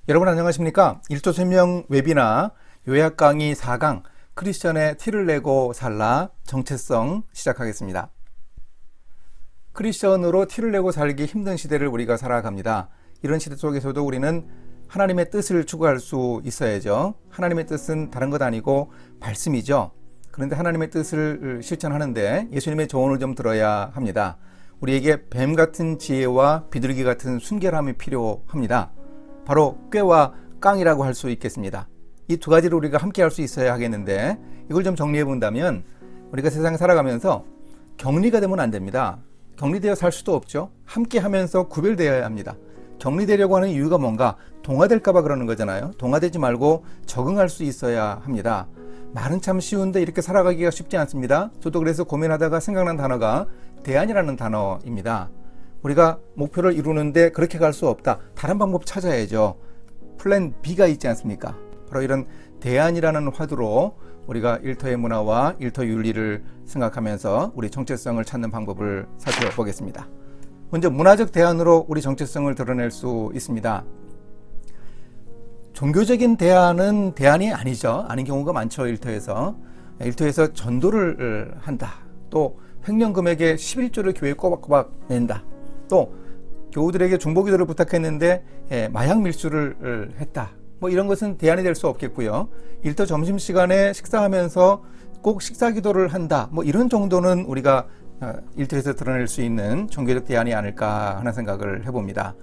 여러분 안녕하십니까? 1조 설명 웨비나 요약 강의 4강 크리스천의 티를 내고 살라 정체성 시작하겠습니다. 크리스천으로 티를 내고 살기 힘든 시대를 우리가 살아갑니다. 이런 시대 속에서도 우리는 하나님의 뜻을 추구할 수 있어야죠. 하나님의 뜻은 다른 것 아니고 말씀이죠. 그런데 하나님의 뜻을 실천하는데 예수님의 조언을 좀 들어야 합니다. 우리에게 뱀 같은 지혜와 비둘기 같은 순결함이 필요합니다. 바로 꾀와 깡이라고 할 수 있겠습니다. 이 두 가지를 우리가 함께 할 수 있어야 하겠는데, 이걸 좀 정리해 본다면 우리가 세상에 살아가면서 격리가 되면 안 됩니다. 격리되어 살 수도 없죠. 함께 하면서 구별되어야 합니다. 격리되려고 하는 이유가 뭔가? 동화될까 봐 그러는 거잖아요. 동화되지 말고 적응할 수 있어야 합니다. 말은 참 쉬운데 이렇게 살아가기가 쉽지 않습니다. 저도 그래서 고민하다가 생각난 단어가 대안이라는 단어입니다. 우리가 목표를 이루는데 그렇게 갈 수 없다. 다른 방법 찾아야죠. 플랜 B가 있지 않습니까? 바로 이런 대안이라는 화두로 우리가 일터의 문화와 일터 윤리를 생각하면서 우리 정체성을 찾는 방법을 살펴보겠습니다. 먼저 문화적 대안으로 우리 정체성을 드러낼 수 있습니다. 종교적인 대안은 대안이 아니죠. 아닌 경우가 많죠. 일터에서 전도를 한다. 또 횡령금액의 11조를 교회에 꼬박꼬박 낸다. 또 교우들에게 중보기도를 부탁했는데 마약 밀수를 했다. 뭐 이런 것은 대안이 될 수 없겠고요. 일터 점심시간에 식사하면서 꼭 식사기도를 한다. 뭐 이런 정도는 우리가 일터에서 드러낼 수 있는 종교적 대안이 아닐까 하는 생각을 해봅니다.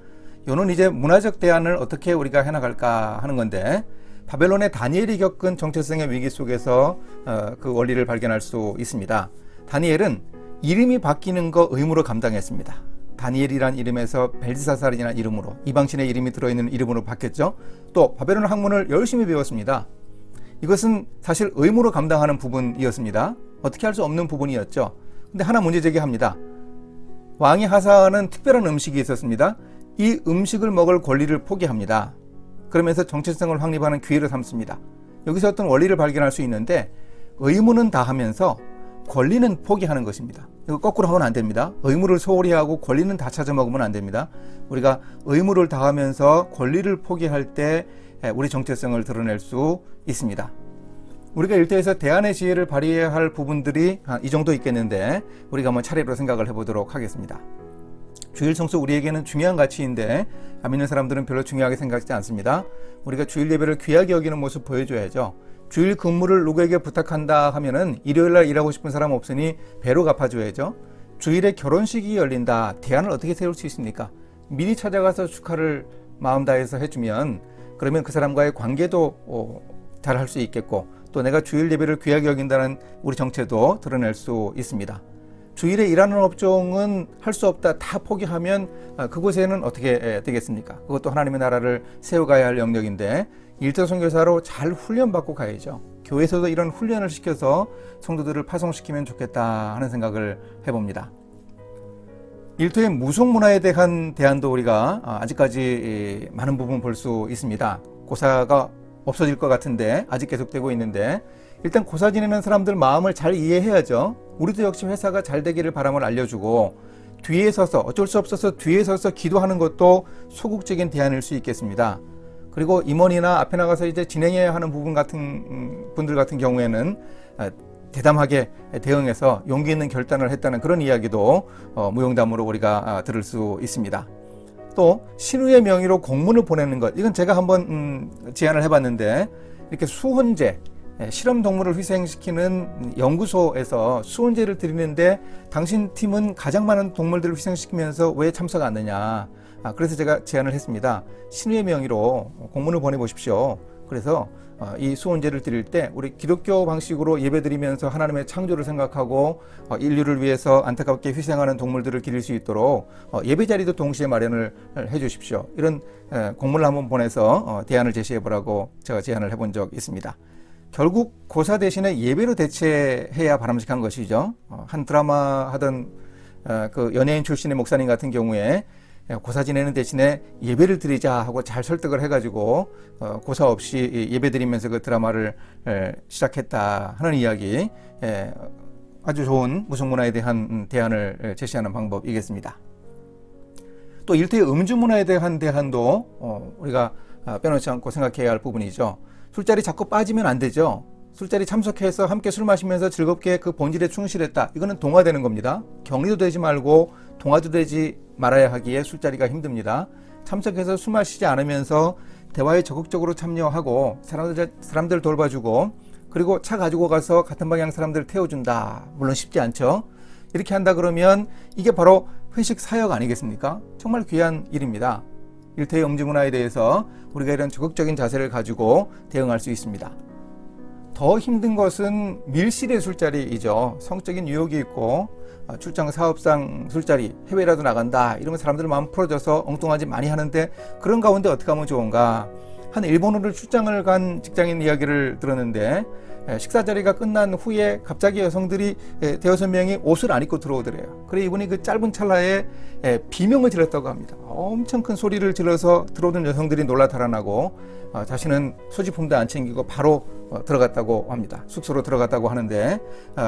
이는 이제 문화적 대안을 어떻게 우리가 해나갈까 하는 건데, 바벨론의 다니엘이 겪은 정체성의 위기 속에서 그 원리를 발견할 수 있습니다. 다니엘은 이름이 바뀌는 거 의무로 감당했습니다. 다니엘이란 이름에서 벨드사살이라는 이름으로, 이방신의 이름이 들어있는 이름으로 바뀌었죠. 또 바벨론 학문을 열심히 배웠습니다. 이것은 사실 의무로 감당하는 부분이었습니다. 어떻게 할 수 없는 부분이었죠. 근데 하나 문제 제기합니다. 왕이 하사하는 특별한 음식이 있었습니다. 이 음식을 먹을 권리를 포기합니다. 그러면서 정체성을 확립하는 기회를 삼습니다. 여기서 어떤 원리를 발견할 수 있는데, 의무는 다 하면서 권리는 포기하는 것입니다. 이거 거꾸로 하면 안 됩니다. 의무를 소홀히 하고 권리는 다 찾아 먹으면 안 됩니다. 우리가 의무를 다하면서 권리를 포기할 때 우리 정체성을 드러낼 수 있습니다. 우리가 일터에서 대안의 지혜를 발휘해야 할 부분들이 이 정도 있겠는데, 우리가 한번 차례로 생각을 해보도록 하겠습니다. 주일 성수 우리에게는 중요한 가치인데 안 믿는 사람들은 별로 중요하게 생각하지 않습니다. 우리가 주일 예배를 귀하게 여기는 모습 보여줘야죠. 주일 근무를 누구에게 부탁한다 하면은 일요일날 일하고 싶은 사람 없으니 배로 갚아줘야죠. 주일에 결혼식이 열린다. 대안을 어떻게 세울 수 있습니까? 미리 찾아가서 축하를 마음 다해서 해주면, 그러면 그 사람과의 관계도 잘 할 수 있겠고, 또 내가 주일 예배를 귀하게 여긴다는 우리 정체도 드러낼 수 있습니다. 주일에 일하는 업종은 할 수 없다. 다 포기하면 그곳에는 어떻게 되겠습니까? 그것도 하나님의 나라를 세워가야 할 영역인데, 일터 선교사로 잘 훈련받고 가야죠. 교회에서도 이런 훈련을 시켜서 성도들을 파송시키면 좋겠다 하는 생각을 해봅니다. 일터의 무속문화에 대한 대안도 우리가 아직까지 많은 부분 볼 수 있습니다. 고사가 없어질 것 같은데 아직 계속되고 있는데, 일단 고사 지내는 사람들 마음을 잘 이해해야죠. 우리도 역시 회사가 잘 되기를 바람을 알려주고, 뒤에 서서 어쩔 수 없어서 뒤에 서서 기도하는 것도 소극적인 대안일 수 있겠습니다. 그리고 임원이나 앞에 나가서 이제 진행해야 하는 부분 같은 분들 같은 경우에는 대담하게 대응해서 용기 있는 결단을 했다는 그런 이야기도 무용담으로 우리가 들을 수 있습니다. 또 신우의 명의로 공문을 보내는 것, 이건 제가 한번 제안을 해봤는데, 이렇게 수훈제, 실험 동물을 희생시키는 연구소에서 수훈제를 드리는데 당신 팀은 가장 많은 동물들을 희생시키면서 왜 참석 안 하느냐. 그래서 제가 제안을 했습니다. 신우의 명의로 공문을 보내보십시오. 그래서 이 수훈제를 드릴 때 우리 기독교 방식으로 예배드리면서 하나님의 창조를 생각하고 인류를 위해서 안타깝게 희생하는 동물들을 기릴 수 있도록 예배 자리도 동시에 마련을 해 주십시오. 이런 공문을 한번 보내서 대안을 제시해 보라고 제가 제안을 해본 적 있습니다. 결국 고사 대신에 예배로 대체해야 바람직한 것이죠. 한 드라마 하던 그 연예인 출신의 목사님 같은 경우에 고사 지내는 대신에 예배를 드리자 하고 잘 설득을 해가지고 고사 없이 예배 드리면서 그 드라마를 시작했다 하는 이야기, 아주 좋은 무속문화에 대한 대안을 제시하는 방법이겠습니다. 또 일터의 음주 문화에 대한 대안도 우리가 빼놓지 않고 생각해야 할 부분이죠. 술자리 자꾸 빠지면 안 되죠. 술자리 참석해서 함께 술 마시면서 즐겁게 그 본질에 충실했다. 이거는 동화되는 겁니다. 격리도 되지 말고 동화도 되지 말아야 하기에 술자리가 힘듭니다. 참석해서 술 마시지 않으면서 대화에 적극적으로 참여하고 사람들 돌봐주고 그리고 차 가지고 가서 같은 방향 사람들 태워준다. 물론 쉽지 않죠. 이렇게 한다 그러면 이게 바로 회식 사역 아니겠습니까? 정말 귀한 일입니다. 일터의 음주 문화에 대해서 우리가 이런 적극적인 자세를 가지고 대응할 수 있습니다. 더 힘든 것은 밀실의 술자리이죠. 성적인 유혹이 있고 출장 사업상 술자리, 해외라도 나간다 이러면 사람들 마음 풀어져서 엉뚱한 짓 많이 하는데 그런 가운데 어떻게 하면 좋은가. 한 일본으로 출장을 간 직장인 이야기를 들었는데 식사 자리가 끝난 후에 갑자기 여성들이 대여섯 명이 옷을 안 입고 들어오더래요. 그래 이분이 그 짧은 찰나에 비명을 질렀다고 합니다. 엄청 큰 소리를 질러서 들어오던 여성들이 놀라 달아나고 자신은 소지품도 안 챙기고 바로 들어갔다고 합니다. 숙소로 들어갔다고 하는데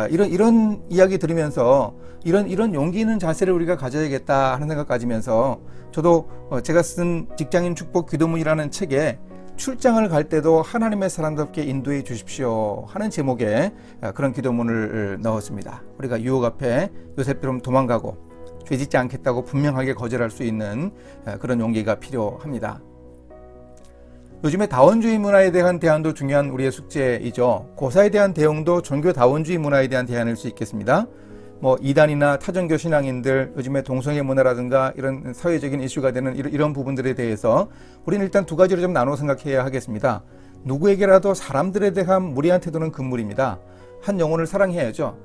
이런 이야기 들으면서 이런 용기 있는 자세를 우리가 가져야겠다 하는 생각 가지면서 저도 제가 쓴 직장인 축복 기도문이라는 책에 출장을 갈 때도 하나님의 사람답게 인도해 주십시오 하는 제목의 그런 기도문을 넣었습니다. 우리가 유혹 앞에 요셉처럼 도망가고 죄짓지 않겠다고 분명하게 거절할 수 있는 그런 용기가 필요합니다. 요즘에 다원주의 문화에 대한 대안도 중요한 우리의 숙제이죠. 고사에 대한 대응도 종교 다원주의 문화에 대한 대안일 수 있겠습니다. 이단이나 타종교 신앙인들, 요즘에 동성애 문화라든가 이런 사회적인 이슈가 되는 이런 부분들에 대해서 우리는 일단 두 가지로 좀 나눠 생각해야 하겠습니다. 누구에게라도 사람들에 대한 무리한 태도는 금물입니다. 한 영혼을 사랑해야죠.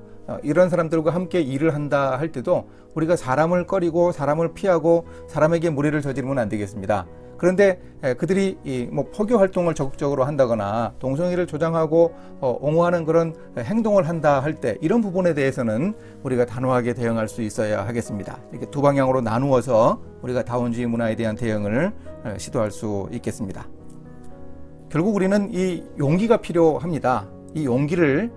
이런 사람들과 함께 일을 한다 할 때도 우리가 사람을 꺼리고 사람을 피하고 사람에게 무리를 저지르면 안 되겠습니다. 그런데 그들이 포교 활동을 적극적으로 한다거나 동성애를 조장하고 옹호하는 그런 행동을 한다 할 때 이런 부분에 대해서는 우리가 단호하게 대응할 수 있어야 하겠습니다. 이렇게 두 방향으로 나누어서 우리가 다원주의 문화에 대한 대응을 시도할 수 있겠습니다. 결국 우리는 이 용기가 필요합니다. 이 용기를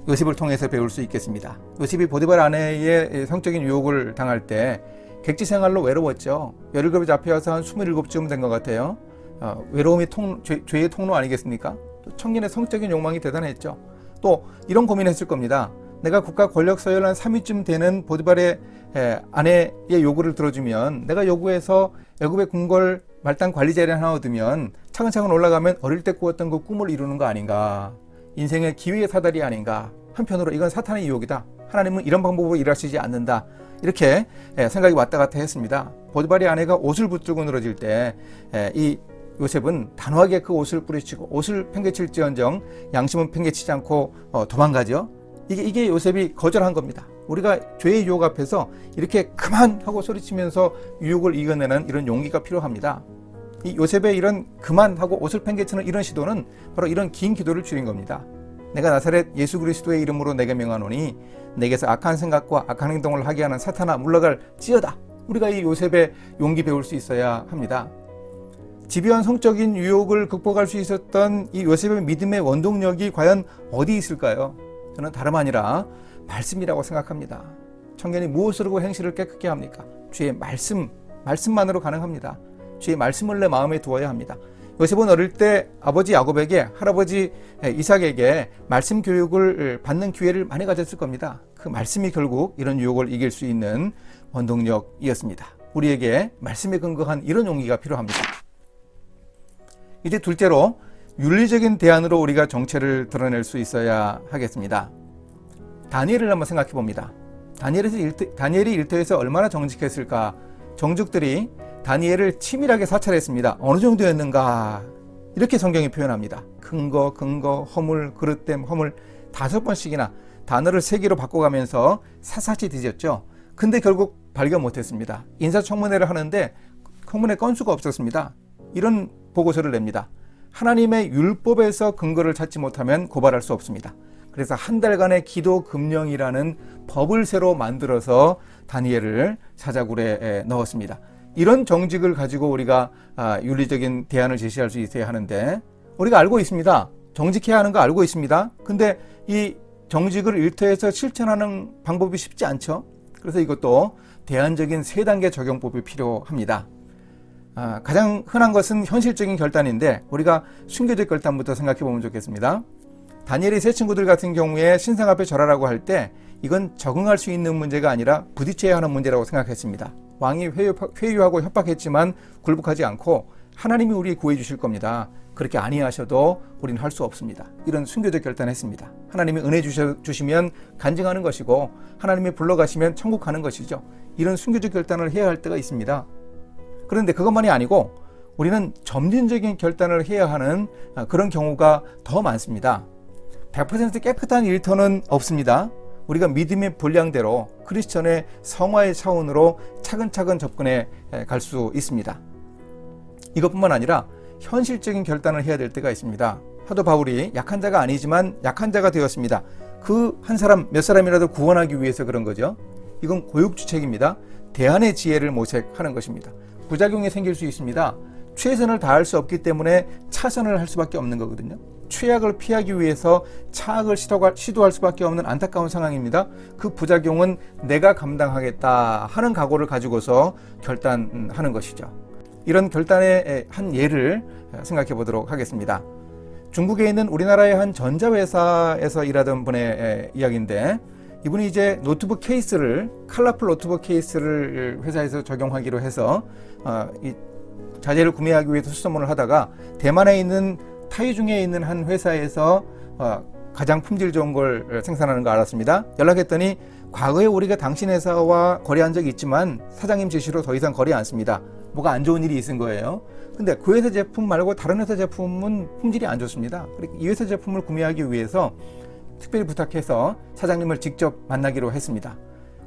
요셉을 통해서 배울 수 있겠습니다. 요셉이 보디발 아내의 성적인 유혹을 당할 때 객지 생활로 외로웠죠. 17에 잡혀와서 한 27쯤 된 것 같아요. 외로움이 죄의 통로 아니겠습니까? 또 청년의 성적인 욕망이 대단했죠. 또 이런 고민했을 겁니다. 내가 국가 권력 서열 한 3위쯤 되는 보디발의 아내의 요구를 들어주면 내가 요구해서 애굽의 궁궐 말단 관리 자리에 하나 얻으면 차근차근 올라가면 어릴 때 꾸었던 그 꿈을 이루는 거 아닌가. 인생의 기회의 사다리 아닌가. 한편으로 이건 사탄의 유혹이다. 하나님은 이런 방법으로 일하시지 않는다. 이렇게 생각이 왔다 갔다 했습니다. 보디발의 아내가 옷을 붙들고 늘어질 때 이 요셉은 단호하게 그 옷을 뿌리치고 옷을 팽개칠지언정 양심은 팽개치지 않고 도망가죠. 이게 요셉이 거절한 겁니다. 우리가 죄의 유혹 앞에서 이렇게 그만하고 소리치면서 유혹을 이겨내는 이런 용기가 필요합니다. 이 요셉의 이런 그만하고 옷을 팽개치는 이런 시도는 바로 이런 긴 기도를 줄인 겁니다. 내가 나사렛 예수 그리스도의 이름으로 내게 명하노니 내게서 악한 생각과 악한 행동을 하게 하는 사탄아 물러갈 지어다. 우리가 이 요셉의 용기 배울 수 있어야 합니다. 집요한 성적인 유혹을 극복할 수 있었던 이 요셉의 믿음의 원동력이 과연 어디 있을까요? 저는 다름 아니라 말씀이라고 생각합니다. 청년이 무엇으로 행실을 깨끗게 합니까? 주의 말씀만으로 가능합니다. 주의 말씀을 내 마음에 두어야 합니다. 요셉은 어릴 때 아버지 야곱에게 할아버지 이삭에게 말씀 교육을 받는 기회를 많이 가졌을 겁니다. 그 말씀이 결국 이런 유혹을 이길 수 있는 원동력이었습니다. 우리에게 말씀에 근거한 이런 용기가 필요합니다. 이제 둘째로 윤리적인 대안으로 우리가 정체를 드러낼 수 있어야 하겠습니다. 다니엘을 한번 생각해 봅니다. 다니엘이 일터에서 얼마나 정직했을까. 정직들이 다니엘을 치밀하게 사찰했습니다. 어느 정도였는가? 이렇게 성경이 표현합니다. 근거, 허물, 그릇됨, 허물 5번씩이나 단어를 3개로 바꿔가면서 샅샅이 뒤졌죠. 근데 결국 발견 못했습니다. 인사청문회를 하는데 청문회 건수가 없었습니다. 이런 보고서를 냅니다. 하나님의 율법에서 근거를 찾지 못하면 고발할 수 없습니다. 그래서 한 달간의 기도 금령이라는 법을 새로 만들어서 다니엘을 사자굴에 넣었습니다. 이런 정직을 가지고 우리가 윤리적인 대안을 제시할 수 있어야 하는데 우리가 알고 있습니다. 정직해야 하는 거 알고 있습니다. 근데 이 정직을 일터에서 실천하는 방법이 쉽지 않죠. 그래서 이것도 대안적인 3단계 적용법이 필요합니다. 가장 흔한 것은 현실적인 결단인데 우리가 순교적 결단부터 생각해 보면 좋겠습니다. 다니엘의 세 친구들 같은 경우에 신상 앞에 절하라고 할 때 이건 적응할 수 있는 문제가 아니라 부딪혀야 하는 문제라고 생각했습니다. 왕이 회유하고 협박했지만 굴복하지 않고 하나님이 우리 구해 주실 겁니다. 그렇게 아니하셔도 우리는 할 수 없습니다. 이런 순교적 결단을 했습니다. 하나님이 은혜 주시면 간증하는 것이고 하나님이 불러가시면 천국 가는 것이죠. 이런 순교적 결단을 해야 할 때가 있습니다. 그런데 그것만이 아니고 우리는 점진적인 결단을 해야 하는 그런 경우가 더 많습니다. 100% 깨끗한 일터는 없습니다. 우리가 믿음의 분량대로 크리스천의 성화의 차원으로 차근차근 접근해 갈 수 있습니다. 이것뿐만 아니라 현실적인 결단을 해야 될 때가 있습니다. 사도 바울이 약한 자가 아니지만 약한 자가 되었습니다. 그 한 사람 몇 사람이라도 구원하기 위해서 그런 거죠. 이건 고육주책입니다. 대안의 지혜를 모색하는 것입니다. 부작용이 생길 수 있습니다. 최선을 다할 수 없기 때문에 차선을 할 수밖에 없는 거거든요. 최악을 피하기 위해서 차악을 시도할 수밖에 없는 안타까운 상황입니다. 그 부작용은 내가 감당하겠다 하는 각오를 가지고서 결단하는 것이죠. 이런 결단의 한 예를 생각해 보도록 하겠습니다. 중국에 있는 우리나라의 한 전자회사에서 일하던 분의 이야기인데 이분이 이제 노트북 케이스를 컬러풀 노트북 케이스를 회사에서 적용하기로 해서 이 자재를 구매하기 위해서 수소문을 하다가 대만에 있는 타이중에 있는 한 회사에서 가장 품질 좋은 걸 생산하는 거 알았습니다. 연락했더니 과거에 우리가 당신 회사와 거래한 적이 있지만 사장님 지시로 더 이상 거래 않습니다. 뭐가 안 좋은 일이 있은 거예요. 근데 그 회사 제품 말고 다른 회사 제품은 품질이 안 좋습니다. 이 회사 제품을 구매하기 위해서 특별히 부탁해서 사장님을 직접 만나기로 했습니다.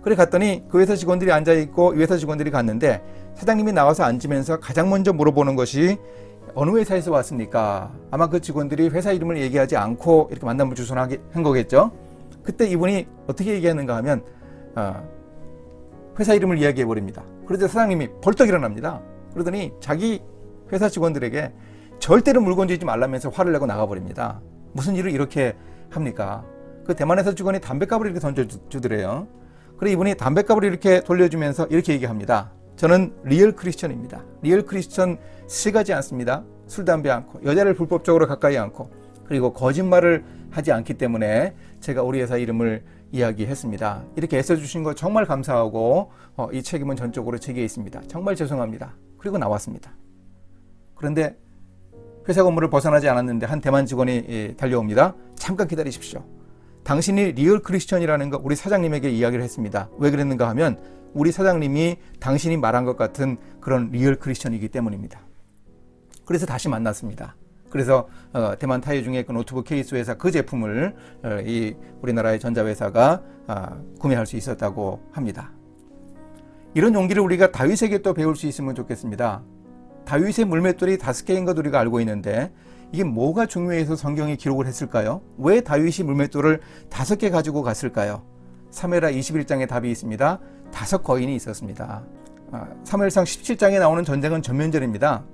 그래 갔더니 그 회사 직원들이 앉아있고 이 회사 직원들이 갔는데 사장님이 나와서 앉으면서 가장 먼저 물어보는 것이 어느 회사에서 왔습니까? 아마 그 직원들이 회사 이름을 얘기하지 않고 이렇게 만남을 주선한 거겠죠. 그때 이분이 어떻게 얘기하는가 하면 회사 이름을 이야기해 버립니다. 그러자 사장님이 벌떡 일어납니다. 그러더니 자기 회사 직원들에게 절대로 물건 주지 말라면서 화를 내고 나가버립니다. 무슨 일을 이렇게 합니까? 그 대만 회사 직원이 담뱃값을 이렇게 던져주더래요. 그래 이분이 담뱃값을 이렇게 돌려주면서 이렇게 얘기합니다. 저는 리얼 크리스천입니다. 리얼 크리스천 세 가지 않습니다. 술, 담배 않고 여자를 불법적으로 가까이 않고 그리고 거짓말을 하지 않기 때문에 제가 우리 회사 이름을 이야기했습니다. 이렇게 애써주신 거 정말 감사하고 이 책임은 전적으로 제게 있습니다. 정말 죄송합니다. 그리고 나왔습니다. 그런데 회사 건물을 벗어나지 않았는데 한 대만 직원이 달려옵니다. 잠깐 기다리십시오. 당신이 리얼 크리스천이라는 거 우리 사장님에게 이야기를 했습니다. 왜 그랬는가 하면 우리 사장님이 당신이 말한 것 같은 그런 리얼 크리스천이기 때문입니다. 그래서 다시 만났습니다. 그래서 대만 타이중의 그 노트북 케이스 회사 그 제품을 이 우리나라의 전자회사가 구매할 수 있었다고 합니다. 이런 용기를 우리가 다윗에게 또 배울 수 있으면 좋겠습니다. 다윗의 물맷돌이 5개인 것 우리가 알고 있는데 이게 뭐가 중요해서 성경이 기록을 했을까요? 왜 다윗이 물맷돌을 5개 가지고 갔을까요? 사무엘하 21장에 답이 있습니다. 5 거인이 있었습니다. 사무엘상 17장에 나오는 전쟁은 전면전입니다.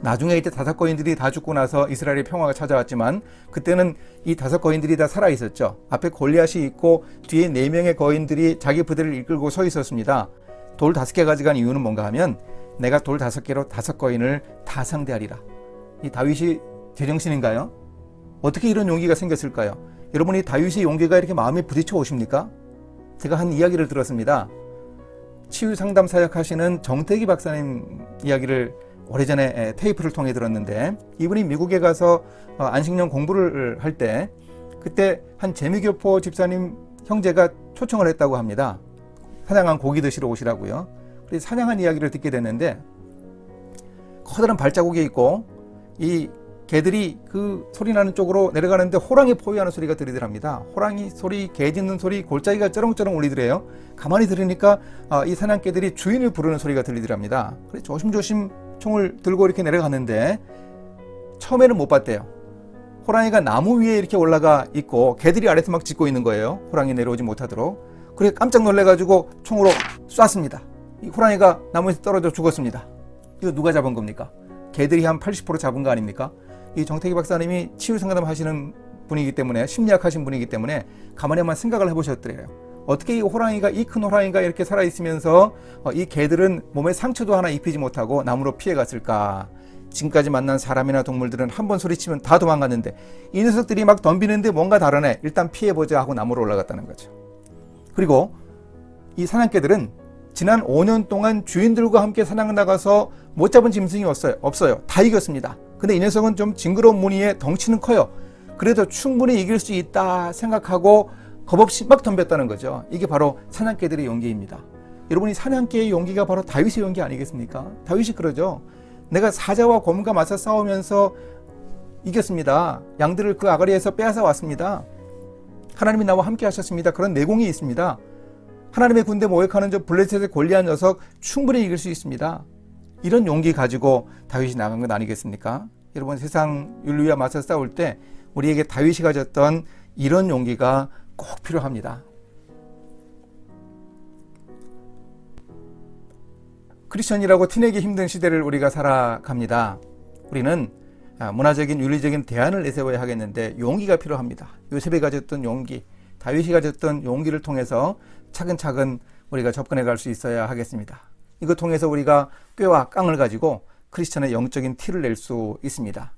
나중에 이때 5 거인들이 다 죽고 나서 이스라엘의 평화가 찾아왔지만 그때는 이 5 거인들이 다 살아 있었죠. 앞에 골리앗이 있고 뒤에 4명의 거인들이 자기 부대를 이끌고 서 있었습니다. 돌 5개 가져간 이유는 뭔가 하면 내가 돌 5개로 5 거인을 다 상대하리라. 이 다윗이 제정신인가요? 어떻게 이런 용기가 생겼을까요? 여러분이 다윗의 용기가 이렇게 마음에 부딪혀 오십니까? 제가 한 이야기를 들었습니다. 치유 상담 사역하시는 정태기 박사님 이야기를 오래전에 테이프를 통해 들었는데 이분이 미국에 가서 안식년 공부를 할 때 그때 한 재미교포 집사님 형제가 초청을 했다고 합니다. 사냥한 고기 드시러 오시라고요. 그래서 사냥한 이야기를 듣게 됐는데 커다란 발자국이 있고 이 개들이 그 소리 나는 쪽으로 내려가는데 호랑이 포위하는 소리가 들리더랍니다. 호랑이 소리, 개 짖는 소리, 골짜기가 쩌렁쩌렁 울리더래요. 가만히 들으니까 이 사냥개들이 주인을 부르는 소리가 들리더랍니다. 그래서 조심조심 총을 들고 이렇게 내려갔는데 처음에는 못 봤대요. 호랑이가 나무 위에 이렇게 올라가 있고 개들이 아래서 막 짖고 있는 거예요. 호랑이 내려오지 못하도록. 그래 깜짝 놀래가지고 총으로 쐈습니다. 이 호랑이가 나무에서 떨어져 죽었습니다. 이거 누가 잡은 겁니까? 개들이 한 80% 잡은 거 아닙니까? 이 정태기 박사님이 치유 상담 하시는 분이기 때문에 심리학 하신 분이기 때문에 가만히 한번 생각을 해보셨더래요. 어떻게 이 호랑이가, 이 큰 호랑이가 이렇게 살아있으면서 이 개들은 몸에 상처도 하나 입히지 못하고 나무로 피해갔을까? 지금까지 만난 사람이나 동물들은 한 번 소리치면 다 도망갔는데 이 녀석들이 막 덤비는데 뭔가 다르네. 일단 피해보자 하고 나무로 올라갔다는 거죠. 그리고 이 사냥개들은 지난 5년 동안 주인들과 함께 사냥을 나가서 못 잡은 짐승이 없어요. 다 이겼습니다. 근데 이 녀석은 좀 징그러운 무늬에 덩치는 커요. 그래도 충분히 이길 수 있다 생각하고 겁없이 막 덤볐다는 거죠. 이게 바로 사냥개들의 용기입니다. 여러분이 사냥개의 용기가 바로 다윗의 용기 아니겠습니까? 다윗이 그러죠. 내가 사자와 곰과 맞서 싸우면서 이겼습니다. 양들을 그 아가리에서 빼앗아 왔습니다. 하나님이 나와 함께 하셨습니다. 그런 내공이 있습니다. 하나님의 군대 모욕하는 저 블레셋의 골리앗 녀석 충분히 이길 수 있습니다. 이런 용기 가지고 다윗이 나간 건 아니겠습니까? 여러분, 세상 윤리와 맞서 싸울 때 우리에게 다윗이 가졌던 이런 용기가 꼭 필요합니다. 크리스천이라고 티내기 힘든 시대를 우리가 살아갑니다. 우리는 문화적인 윤리적인 대안을 내세워야 하겠는데 용기가 필요합니다. 요셉이 가졌던 용기, 다윗이 가졌던 용기를 통해서 차근차근 우리가 접근해 갈 수 있어야 하겠습니다. 이것 통해서 우리가 꾀와 깡을 가지고 크리스천의 영적인 티를 낼 수 있습니다.